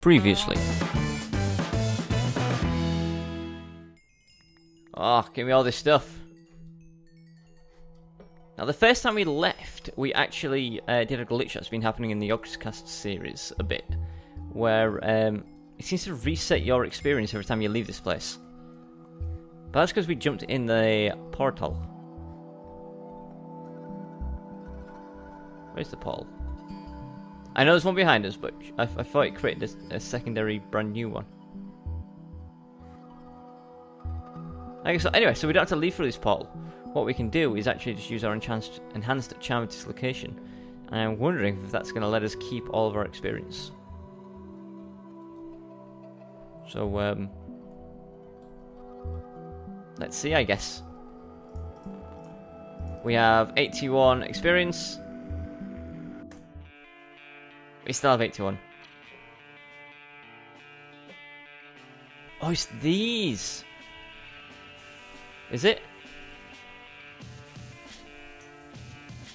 Previously. Oh, give me all this stuff. Now, the first time we left, we actually did a glitch that's been happening in the Yogscast series a bit, where it seems to reset your experience every time you leave this place. But that's because we jumped in the portal. Where's the portal? I know there's one behind us, but I thought it created a secondary brand new one. Anyway, so we don't have to leave through this portal. What we can do is actually just use our Enhanced Charm of Dislocation. And I'm wondering if that's going to let us keep all of our experience. So, let's see, I guess. We have 81 experience. We still have 81. Oh, it's these! Is it?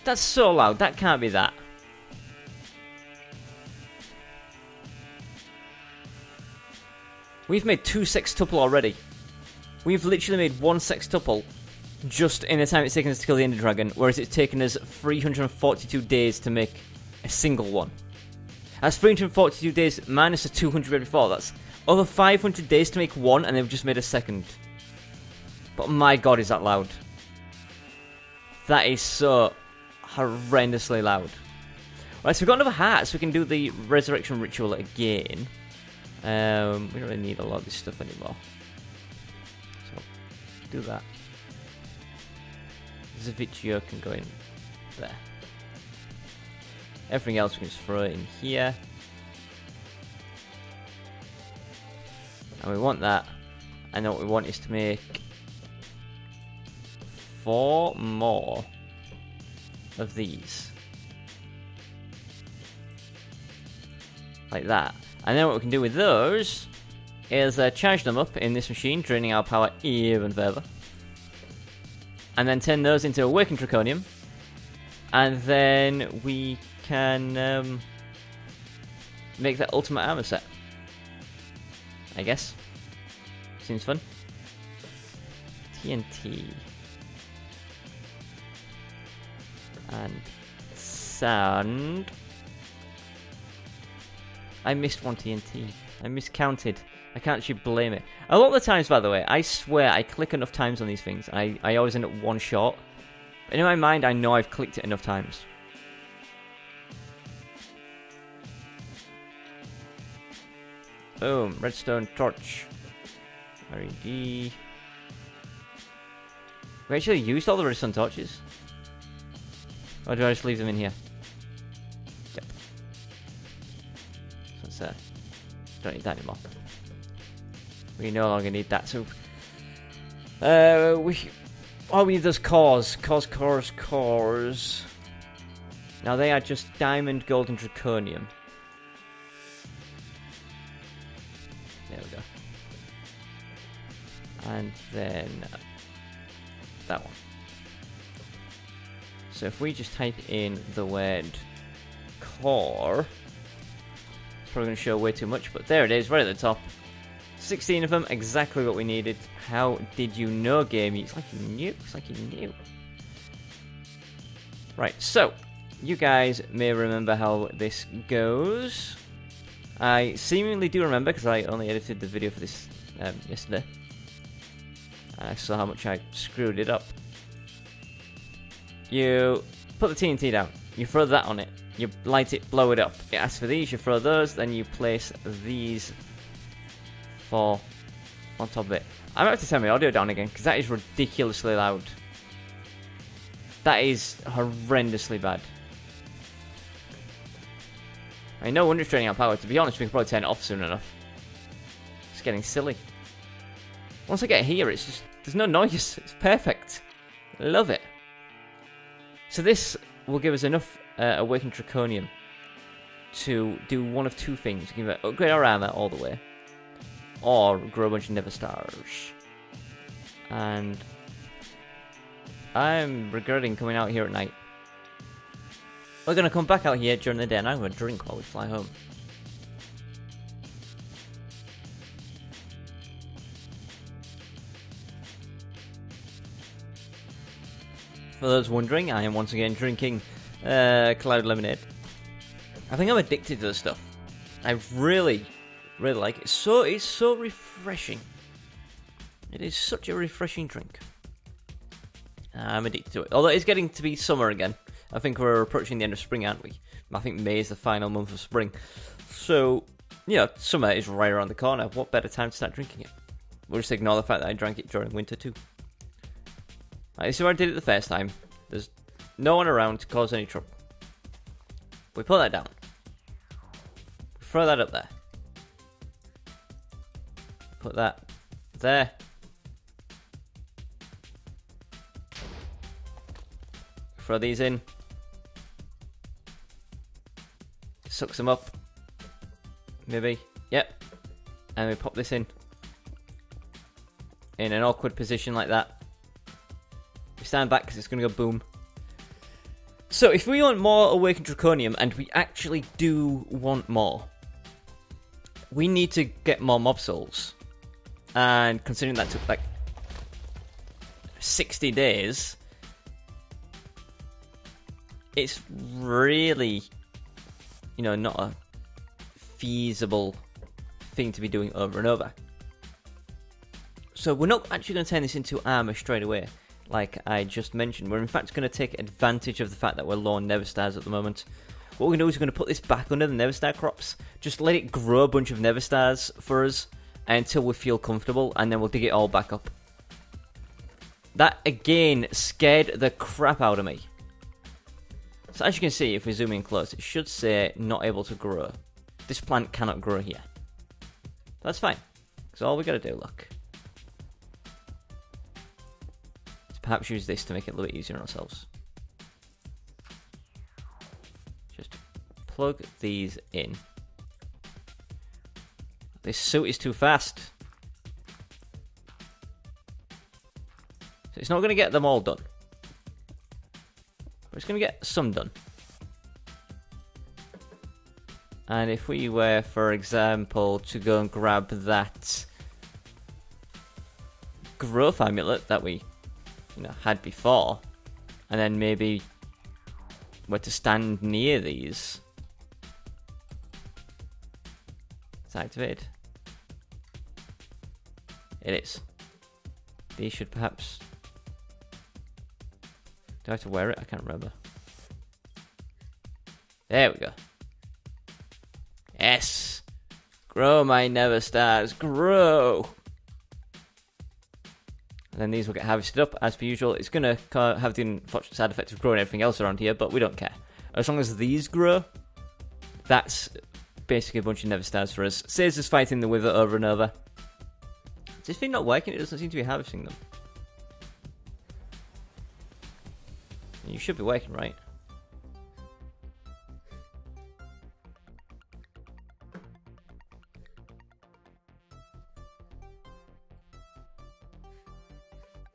That's so loud, that can't be that. We've made 2 sextuple already. We've literally made 1 sextuple just in the time it's taken us to kill the Ender Dragon, whereas it's taken us 342 days to make a single one. That's 342 days minus the 200 before. That's over 500 days to make one, and they've just made a second. But my god, is that loud. That is so horrendously loud. Right, so we've got another hat, so we can do the resurrection ritual again. We don't really need a lot of this stuff anymore. So, do that. Zavitio can go in there. Everything else we can just throw it in here. And we want that. And then what we want is to make 4 more of these. Like that. And then what we can do with those is charge them up in this machine, draining our power even further. And then turn those into Awakened Draconium. And then we can make that ultimate armor set. I guess. Seems fun. TNT. And sand. I missed 1 TNT. I miscounted. I can't actually blame it. A lot of the times, by the way, I swear I click enough times on these things. I always end up 1 short. But in my mind, I know I've clicked it enough times. Boom. Redstone torch. RED. We actually used all the redstone torches. Or do I just leave them in here? Yep. So it's don't need that anymore. We no longer need that. So we need those cores. Cores. Now they are just diamond, gold, and draconium. There we go. And then that one. So if we just type in the word core, it's probably going to show way too much, but there it is, right at the top. 16 of them, exactly what we needed. How did you know, game? It's like you knew. It's like you knew. Right, so you guys may remember how this goes. I seemingly do remember because I only edited the video for this yesterday. I saw how much I screwed it up. You put the TNT down. You throw that on it. You light it, blow it up. It asks for these. You throw those. Then you place these 4 on top of it. I'm about to turn my audio down again because that is ridiculously loud. That is horrendously bad. I know wonder it's draining our power. To be honest, we can probably turn it off soon enough. It's getting silly. Once I get here, it's just there's no noise. It's perfect. Love it. So this will give us enough Awakened Draconium to do one of 2 things. We can either upgrade our armor all the way, or grow a bunch of Nether Stars. And I'm regretting coming out here at night. We're going to come back out here during the day and I'm going to drink while we fly home. For those wondering, I am once again drinking Cloud Lemonade. I think I'm addicted to this stuff. I really, really like it. It's so refreshing. It is such a refreshing drink. I'm addicted to it. Although it's getting to be summer again. I think we're approaching the end of spring, aren't we? I think May is the final month of spring. So, summer is right around the corner. What better time to start drinking it? We'll just ignore the fact that I drank it during winter too. Right, so I did it the first time. There's no one around to cause any trouble. We put that down. We throw that up there. Put that there. Throw these in. Sucks them up. Maybe. Yep. And we pop this in an awkward position like that. We stand back because it's going to go boom. So if we want more Awakened Draconium, and we actually do want more, we need to get more mob souls. And considering that took like 60 days, it's really, not a feasible thing to be doing over and over. So we're not actually going to turn this into armor straight away, like I just mentioned. We're in fact going to take advantage of the fact that we're low on Nether Stars at the moment. What we're going to do is we're going to put this back under the Nether Star crops. Just let it grow a bunch of Nether Stars for us until we feel comfortable, and then we'll dig it all back up. That, again, scared the crap out of me. So as you can see, if we zoom in close, it should say not able to grow. This plant cannot grow here. That's fine. That's all we got to do, look. Let's perhaps use this to make it a little bit easier on ourselves. Just plug these in. This suit is too fast. So it's not going to get them all done. But it's going to get some done. And if we were, for example, to go and grab that growth amulet that we had before, and then maybe were to stand near these. It's activated. It is. These should perhaps... Do I have to wear it? I can't remember. There we go. Yes! Grow, my Nether Stars, grow! And then these will get harvested up, as per usual. It's going to have the unfortunate side effect of growing everything else around here, but we don't care. As long as these grow, that's basically a bunch of Nether Stars for us. Saves us fighting the Wither over and over. Is this thing not working? It doesn't seem to be harvesting them. You should be working, right?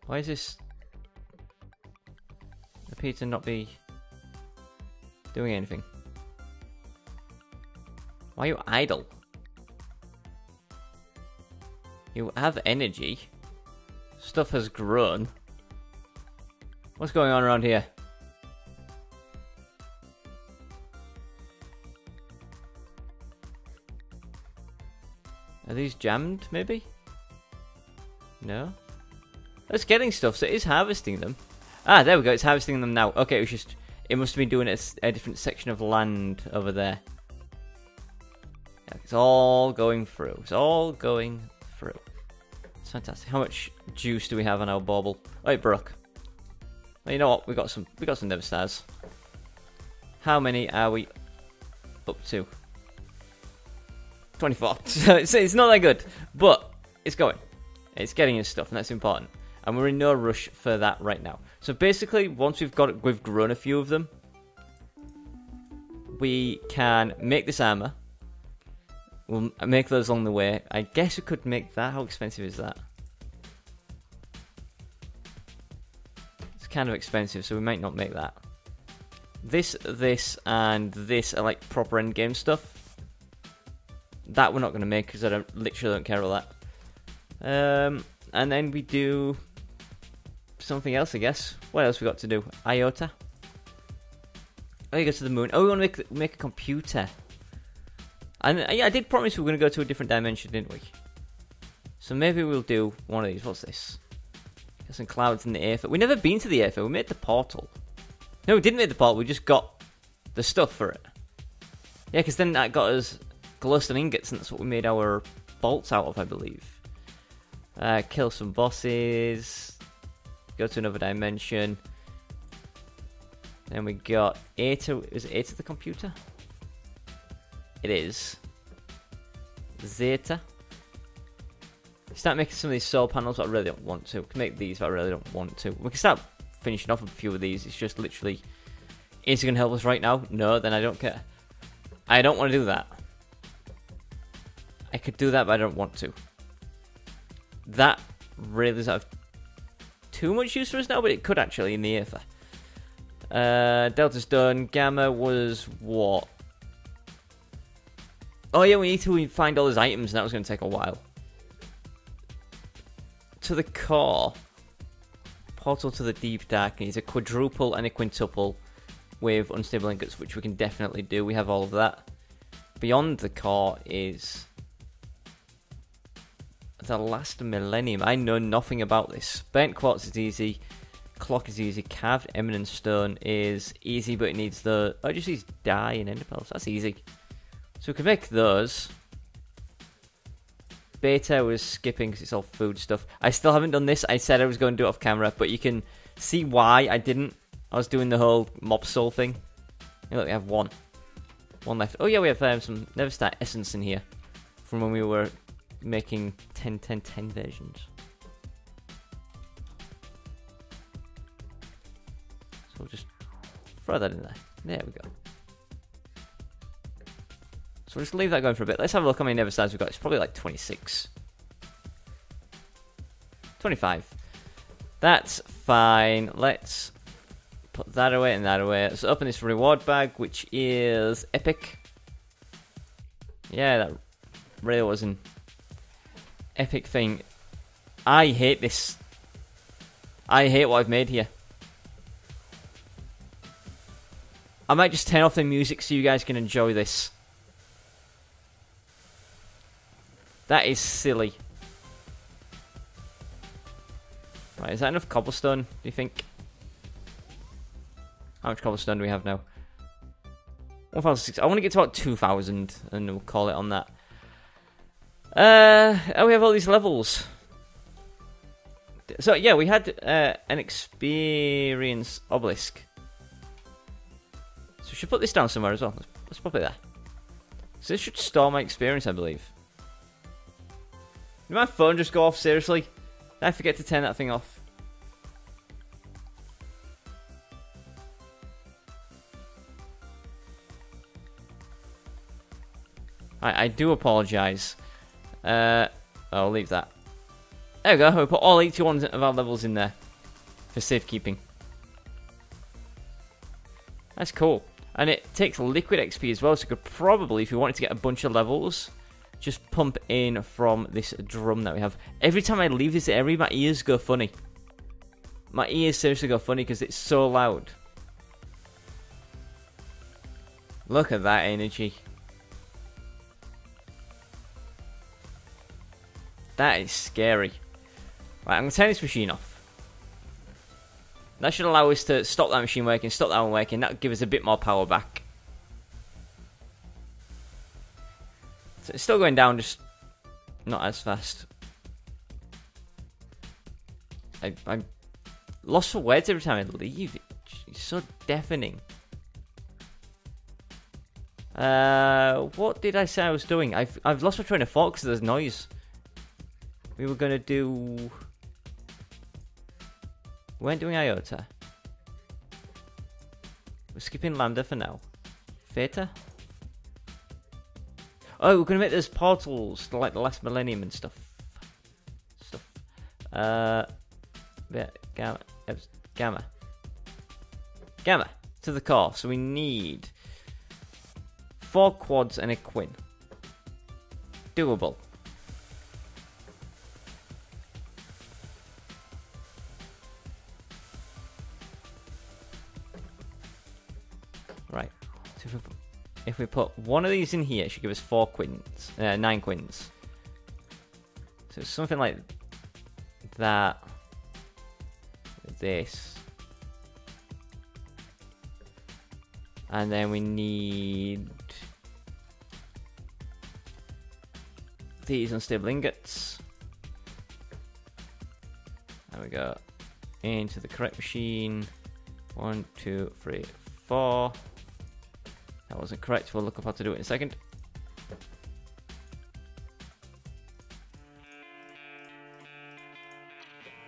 Why is this appear to not be doing anything? Why are you idle? You have energy. Stuff has grown. What's going on around here? Are these jammed, maybe? No? It's getting stuff, so it is harvesting them. Ah, there we go, it's harvesting them now. Okay, it must have been doing a different section of land over there. Yeah, it's all going through. It's all going through. It's fantastic. How much juice do we have on our bauble? Oh, it broke. Well, you know what? We got some Nether Stars. How many are we up to? 24. So it's not that good, but it's going. It's getting us stuff, and that's important. And we're in no rush for that right now. So basically, once we've grown a few of them, we can make this armor. We'll make those along the way. I guess we could make that. How expensive is that? It's kind of expensive, so we might not make that. This, and this are like proper endgame stuff. That we're not going to make because literally don't care about that. And then we do something else, I guess. What else we got to do? Iota. Oh, you go to the moon. Oh, we want to make a computer. And yeah, I did promise we were going to go to a different dimension, didn't we? So maybe we'll do one of these. What's this? Got some clouds in the Aether. We've never been to the Aether. We made the portal. No, we didn't make the portal. We just got the stuff for it. Yeah, because then that got us glowstone ingots, and that's what we made our bolts out of, I believe. Kill some bosses. Go to another dimension. Then we got Aether. Is it Aether the computer? It is. Zeta. Start making some of these solar panels, but I really don't want to. We can make these, but I really don't want to. We can start finishing off a few of these. It's just literally, is it going to help us right now? No, then I don't care. I don't want to do that. I could do that, but I don't want to. That really doesn't have too much use for us now, but it could actually in the Aether. Delta's done. Gamma was what? Oh yeah, we need to find all those items, and that was going to take a while. To the core. Portal to the deep dark needs a quadruple and a quintuple with unstable ingots, which we can definitely do. We have all of that. Beyond the core is the Last Millenium. I know nothing about this. Burnt quartz is easy. Clock is easy. Carved eminence stone is easy, but it needs the... Oh, it just needs dye and ender pearls. That's easy. So we can make those. Beta was skipping because it's all food stuff. I still haven't done this. I said I was going to do it off camera, but you can see why I didn't. I was doing the whole mob soul thing. Hey, look, we have one left. Oh yeah, we have some Nether Star essence in here from when we were making 10-10-10 versions. So we'll just throw that in there. There we go. So we'll just leave that going for a bit. Let's have a look how many Nether Stars we've got. It's probably like 26. 25. That's fine. Let's put that away and that away. Let's open this reward bag, which is epic. Yeah, that really was an epic thing. I hate this. I hate what I've made here. I might just turn off the music so you guys can enjoy this. That is silly. Right, is that enough cobblestone, do you think? How much cobblestone do we have now? 1,600. I want to get to about 2,000 and we'll call it on that. Oh, we have all these levels. So, yeah, we had an Experience Obelisk. So we should put this down somewhere as well. Let's pop it there. So this should store my experience, I believe. Did my phone just go off, seriously? Did I forget to turn that thing off? I do apologise. I'll leave that. There we go, we put all 81 of our levels in there. For safekeeping. That's cool. And it takes liquid XP as well, so you could probably, if you wanted to get a bunch of levels... just pump in from this drum that we have. Every time I leave this area, my ears go funny. My ears seriously go funny because it's so loud. Look at that energy. That is scary. Right, I'm going to turn this machine off. That should allow us to stop that machine working, stop that one working. That will give us a bit more power back. So it's still going down, just not as fast. I'm lost for words every time I leave. It's so deafening. What did I say I was doing? I've lost my train of thought because there's noise. We were gonna do... We weren't doing Iota. We're skipping Lambda for now. Theta? Oh, we're going to make those portals, like the Last Millenium and stuff. Gamma. Gamma. To the core. So we need 4 quads and a quin. Doable. if we put one of these in here, it should give us 4 quins, 9 quins. So something like that. With this. And then we need these unstable ingots. There we go. Into the correct machine. 1, 2, 3, 4. That wasn't correct. We'll look up how to do it in a second.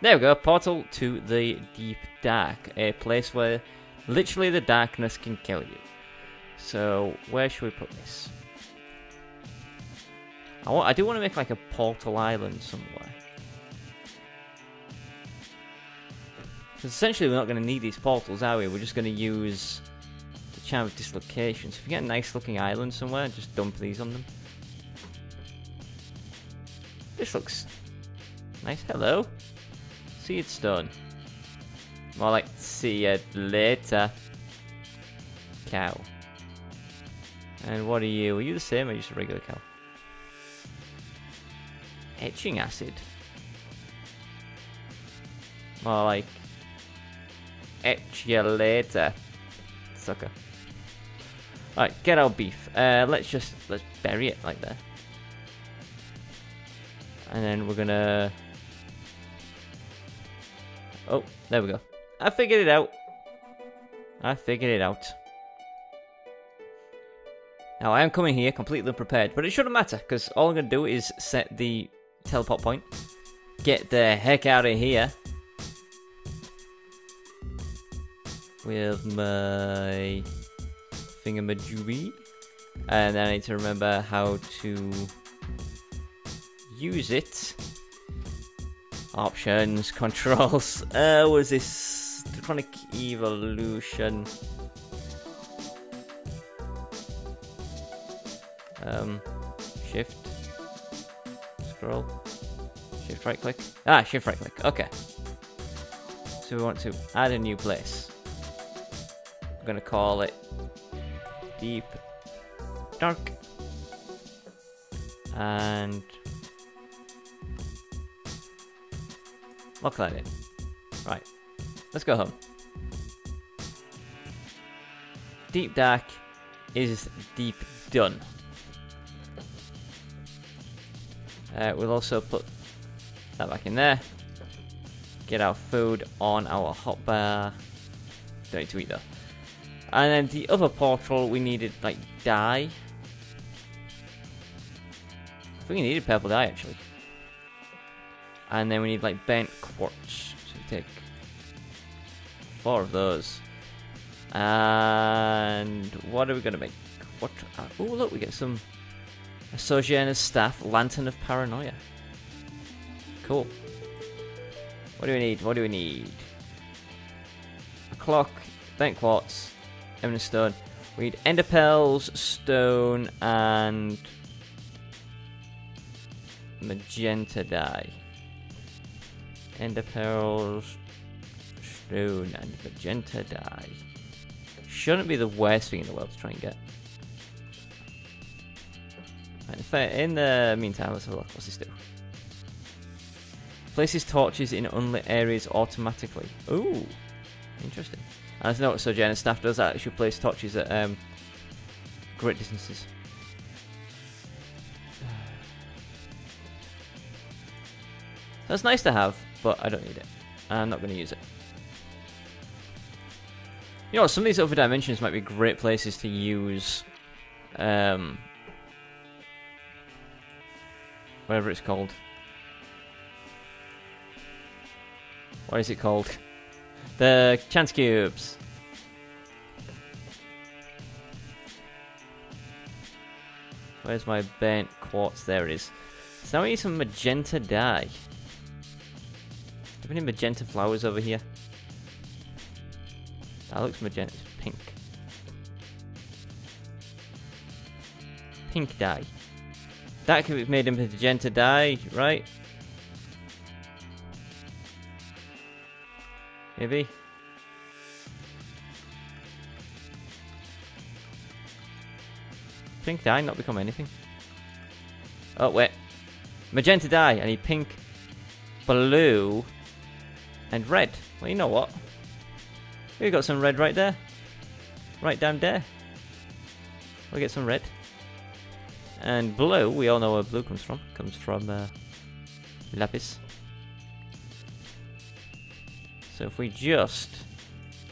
There we go. Portal to the Deep Dark. A place where literally the darkness can kill you. So, where should we put this? I do want to make like a portal island somewhere. Because essentially we're not going to need these portals, are we? We're just going to use the Charm of Dislocation. So if you get a nice looking island somewhere, just dump these on them. This looks nice. Hello. See it stone. More like see you later. Cow. And what are you? Are you the same or are you just a regular cow? Etching acid. More like etch you later, sucker. Alright, get our beef. Let's bury it like that. And then we're gonna... Oh, there we go. I figured it out. Now, I am coming here completely unprepared, but it shouldn't matter, because all I'm going to do is set the teleport point, get the heck out of here with my thingamajooby, and then I need to remember how to use it. Options, controls, what is this? Draconic evolution. Shift, scroll, shift right click. Ah, shift right click. Okay. So we want to add a new place. I'm gonna call it Deep Dark, and lock that in. Right. Let's go home. Deep Dark is deep done. We'll also put that back in there. Get our food on our hotbar. Don't need to eat though. And then the other portal, we needed like dye. I think we needed purple dye actually. And then we need like bent quartz. So we take 4 of those. And what are we gonna make? What? Oh look, we get some. A Sojourner's Staff, Lantern of Paranoia. Cool. What do we need? What do we need? A clock, bent quartz, eminent stone. We need ender pearls, stone, and magenta dye. Ender pearls, stone, and magenta dye. Shouldn't be the worst thing in the world to try and get. In the meantime, let's have a look. What's this do? Places torches in unlit areas automatically. Ooh, interesting. And I know what Sojourner's Staff does. That actually place torches at great distances. That's nice to have, but I don't need it. I'm not going to use it. You know, some of these other dimensions might be great places to use. Whatever it's called. What is it called? The chance cubes. Where's my bent quartz? There it is. So now we need some magenta dye. Do we have any magenta flowers over here? That looks magenta. It's pink. Pink dye. That could be made into magenta dye, right? Maybe. pink dye not become anything? Oh, wait. Magenta dye. I need pink, blue, and red. Well, you know what? We got some red right there. Right down there. We'll get some red. And blue, we all know where blue comes from. Comes from lapis. So if we just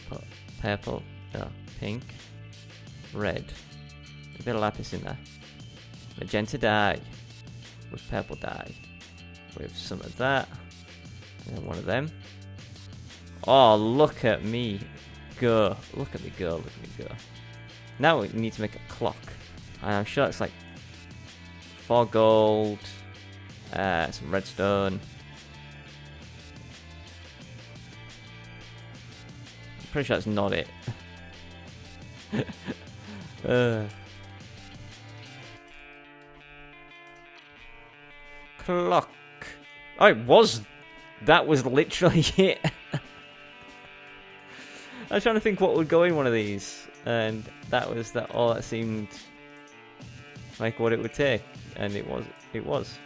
put purple, no, pink, red, a bit of lapis in there. Magenta dye with purple dye. With some of that. And then one of them. Oh, look at me go. Look at me go, look at me go. Now we need to make a clock. And I'm sure it's like 4 gold, some redstone. I'm pretty sure that's not it. Clock. Oh, it was. That was literally it. I was trying to think what would go in one of these, and that was that. All that seemed like what it would take, and it was. It was.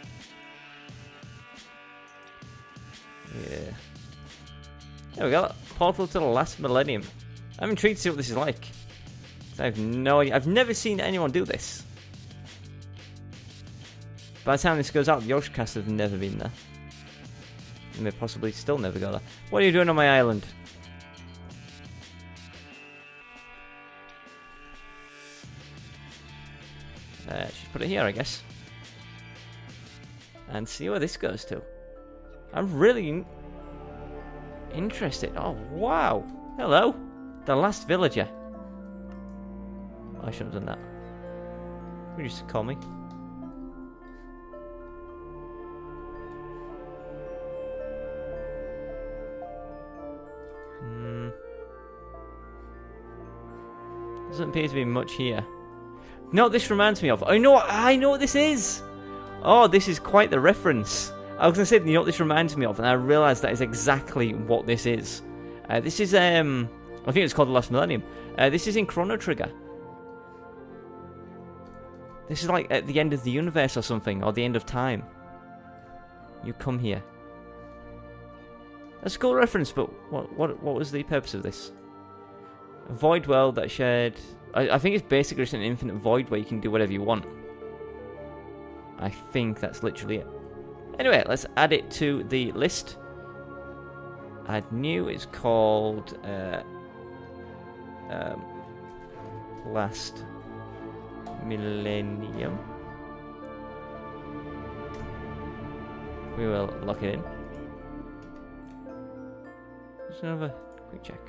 Yeah. There we go. Portal to the Last Millenium. I'm intrigued to see what this is like. I have no idea. I've never seen anyone do this. By the time this goes out, the Oceancast have never been there. And may possibly still never go there. What are you doing on my island? Should put it here, I guess. And see where this goes to. I'm really interested. Oh, wow. Hello. The last villager. I shouldn't have done that. You used to call me. Doesn't appear to be much here. No, this reminds me of. I know what this is. Oh, this is quite the reference. I was going to say, you know what this reminds me of, and I realised that is exactly what this is. This is, I think it's called the Last Millenium. This is in Chrono Trigger. This is like at the end of the universe or something, or the end of time. You come here. That's a cool reference, but what was the purpose of this? A void world that shared. I think it's basically just an infinite void where you can do whatever you want. I think that's literally it. Anyway, let's add it to the list. Add new. It's called Last Millenium. We will lock it in. Just another quick check.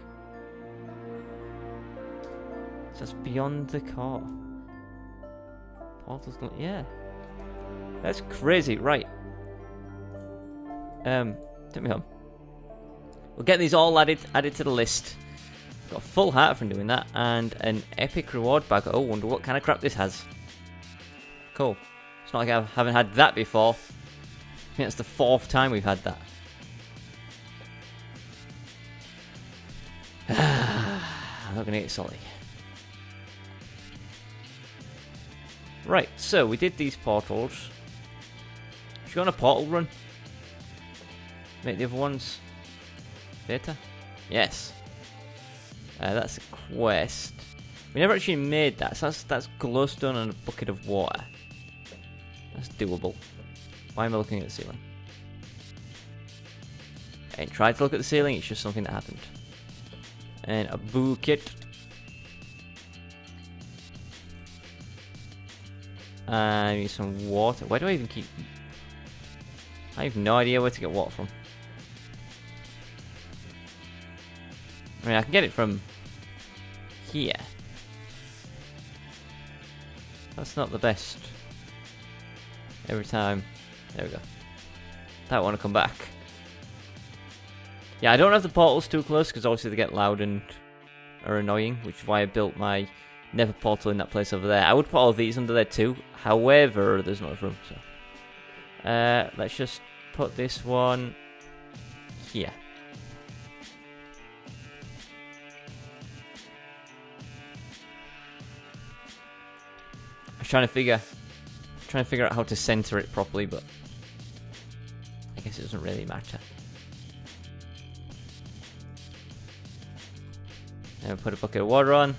So that's beyond the core. Portals, yeah. That's crazy, right. Take me home. We'll get these all added to the list. Got a full heart from doing that, and an epic reward bag. Oh, wonder what kind of crap this has. Cool. It's not like I haven't had that before. I think that's the 4th time we've had that. I'm not gonna eat salty. Right, so we did these portals. Should we go on a portal run? Make the other ones better? Yes. That's a quest. We never actually made that, so that's glowstone and a bucket of water. That's doable. Why am I looking at the ceiling? I ain't tried to look at the ceiling, it's just something that happened. And a bucket. I need some water. Where do I even keep... I have no idea where to get water from. I mean, I can get it from here. That's not the best. Every time. There we go. Don't want to come back. Yeah, I don't have the portals too close because obviously they get loud and are annoying, which is why I built my Nether portal in that place over there. I would put all of these under there too. However, there's not enough room. So, let's just put this one here. I trying to figure out how to center it properly, but I guess it doesn't really matter. Now put a bucket of water on.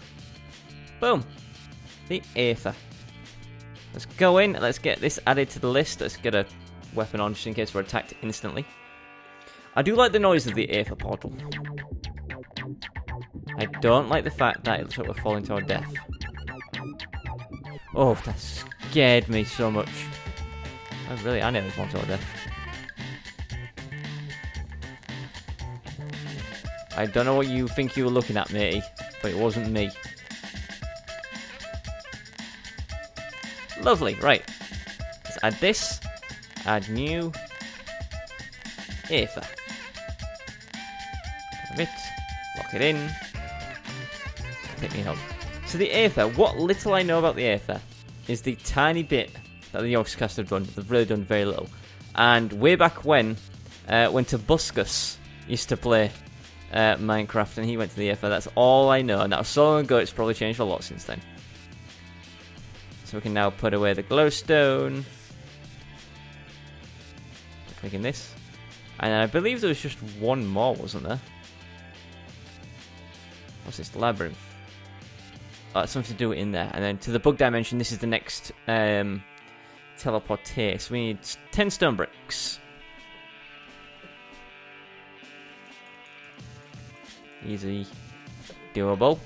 Boom! The Aether. Let's go in, let's get this added to the list. Let's get a weapon on just in case we're attacked instantly. I do like the noise of the Aether portal. I don't like the fact that it looks like we're falling to our death. Oh, that scared me so much. I nearly fall to our death. I don't know what you think you were looking at, matey, but it wasn't me. Lovely, right. Let's add this. Add new. Aether. Grab it. Lock it in. Take me help. So the Aether, what little I know about the Aether is the tiny bit that the Yogscast have done. They've really done very little. And way back when Tobuscus used to play Minecraft and he went to the Aether, that's all I know. And that was so long ago, it's probably changed a lot since then. So we can now put away the glowstone. Clicking this. And I believe there was just one more, wasn't there? What's this? Labyrinth. Something to do in there. And then to the bug dimension, this is the next teleportation. So we need 10 stone bricks. Easy. Doable.